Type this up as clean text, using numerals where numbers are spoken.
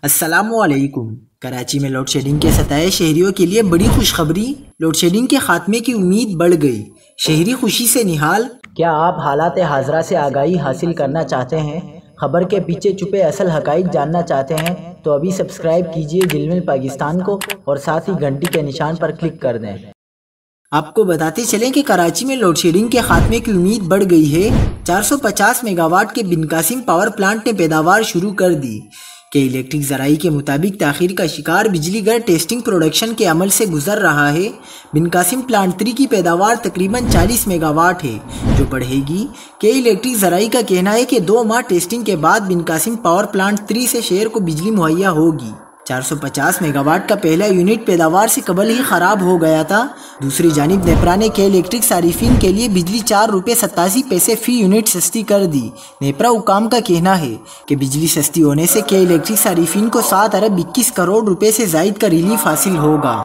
अस्सलामुअलैकुम। कराची में load shedding के सताए शहरियों के लिए बड़ी खुशखबरी। लोड शेडिंग के खात्मे की उम्मीद बढ़ गई, शहरी खुशी से निहाल। क्या आप हालात हाजरा से आगाही हासिल करना चाहते हैं? खबर के पीछे छुपे असल हकाइक जानना चाहते हैं? तो अभी सब्सक्राइब कीजिए जिलमिल पाकिस्तान को और साथ ही घंटी के निशान पर क्लिक कर दें। आपको बताते चलें कि कराची में लोड शेडिंग के खात्मे की उम्मीद बढ़ गई है। 450 मेगावाट के बिन कासिम पावर प्लांट ने पैदावार शुरू कर दी। के इलेक्ट्रिक ज़राई के मुताबिक ताखीर का शिकार बिजली घर टेस्टिंग प्रोडक्शन के अमल से गुजर रहा है। बिन कासिम प्लांट 3 की पैदावार तकरीबन 40 मेगावाट है, जो बढ़ेगी। के इलेक्ट्रिक ज़राई का कहना है कि 2 माह टेस्टिंग के बाद बिन कासिम पावर प्लांट 3 से शहर को बिजली मुहैया होगी। 450 मेगावाट का पहला यूनिट पैदावार से कबल ही खराब हो गया था। दूसरी जानिब नेपरा ने के इलेक्ट्रिक सारिफिन के लिए बिजली 4 रुपये 87 पैसे फी यूनिट सस्ती कर दी। नेपरा हुकाम का कहना है कि बिजली सस्ती होने से के इलेक्ट्रिक सारिफिन को 7 अरब 21 करोड़ रुपए से जायद का रिलीफ हासिल होगा।